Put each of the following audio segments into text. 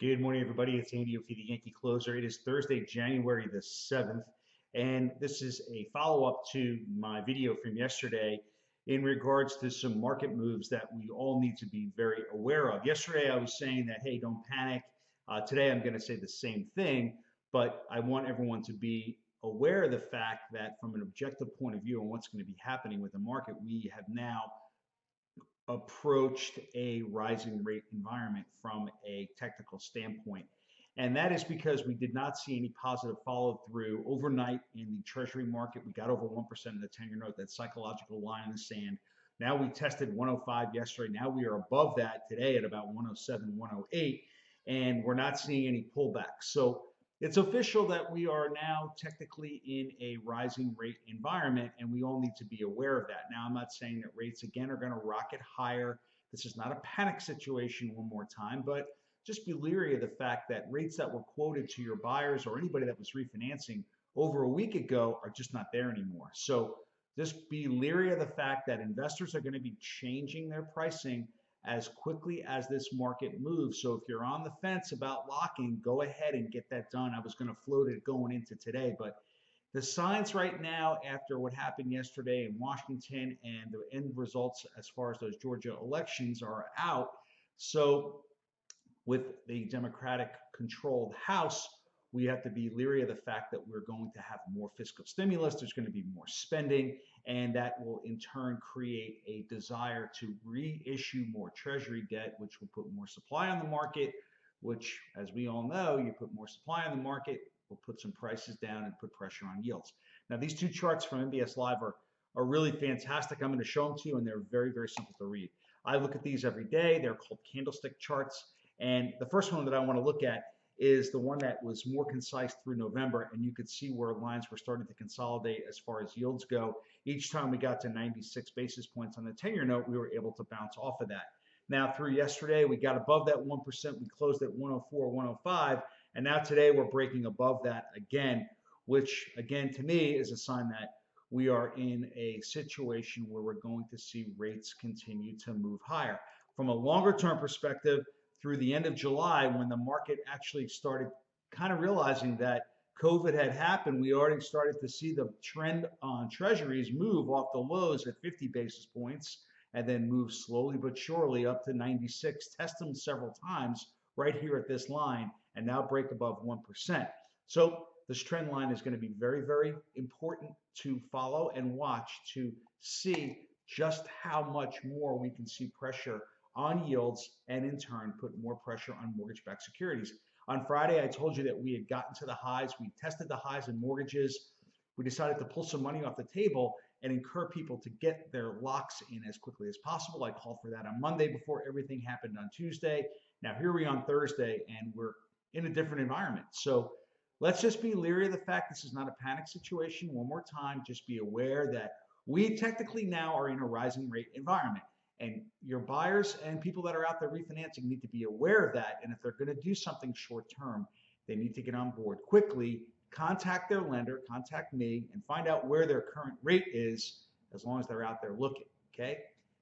Good morning, everybody. It's Andy for the Yankee Closer. It is Thursday, January the 7th, and this is a follow-up to my video from yesterday in regards to some market moves that we all need to be very aware of. Yesterday, I was saying that, hey, don't panic. Today, I'm going to say the same thing, but I want everyone to be aware of the fact that from an objective point of view on what's going to be happening with the market, we have now approached a rising rate environment from a technical standpoint. And that is because we did not see any positive follow through overnight in the treasury market. We got over 1% in the 10-year note, that psychological line in the sand. Now we tested 105 yesterday. Now we are above that today at about 107, 108, and we're not seeing any pullback. So it's official that we are now technically in a rising rate environment, and we all need to be aware of that. Now, I'm not saying that rates again are going to rocket higher. This is not a panic situation one more time, but just be leery of the fact that rates that were quoted to your buyers or anybody that was refinancing over a week ago are just not there anymore. So just be leery of the fact that investors are going to be changing their pricing as quickly as this market moves. So if you're on the fence about locking, go ahead and get that done. I was going to float it going into today, but the signs right now after what happened yesterday in Washington and the end results as far as those Georgia elections are out. So with the Democratic controlled House, we have to be leery of the fact that we're going to have more fiscal stimulus. There's going to be more spending, and that will in turn create a desire to reissue more treasury debt, which will put more supply on the market, which, as we all know, you put more supply on the market, will put some prices down and put pressure on yields. Now, these two charts from MBS Live are really fantastic. I'm going to show them to you, and they're very, very simple to read. I look at these every day. They're called candlestick charts. And the first one that I want to look at is the one that was more concise through November, and you could see where lines were starting to consolidate as far as yields go. Each time we got to 96 basis points on the 10-year note, we were able to bounce off of that. Now through yesterday, we got above that 1%. We closed at 104, 105, and now today we're breaking above that again, which again to me is a sign that we are in a situation where we're going to see rates continue to move higher. From a longer term perspective, through the end of July, when the market actually started kind of realizing that COVID had happened, we already started to see the trend on treasuries move off the lows at 50 basis points and then move slowly but surely up to 96, test them several times right here at this line, and now break above 1%. So this trend line is going to be very, very important to follow and watch to see just how much more we can see pressure on yields and in turn put more pressure on mortgage-backed securities. On Friday, I told you that we had gotten to the highs. We tested the highs in mortgages. We decided to pull some money off the table and encourage people to get their locks in as quickly as possible. I called for that on Monday before everything happened on Tuesday. Now here we are on Thursday, and we're in a different environment. So let's just be leery of the fact this is not a panic situation. One more time, just be aware that we technically now are in a rising rate environment. And your buyers and people that are out there refinancing need to be aware of that. And if they're going to do something short term, they need to get on board quickly, contact their lender, contact me, and find out where their current rate is as long as they're out there looking. Okay?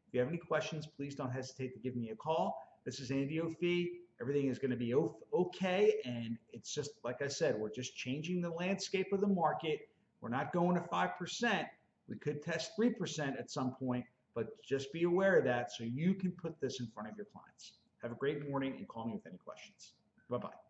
If you have any questions, please don't hesitate to give me a call. This is Andy O'Fee. Everything is going to be okay. And it's just, like I said, we're just changing the landscape of the market. We're not going to 5%. We could test 3% at some point. But just be aware of that so you can put this in front of your clients. Have a great morning and call me with any questions. Bye-bye.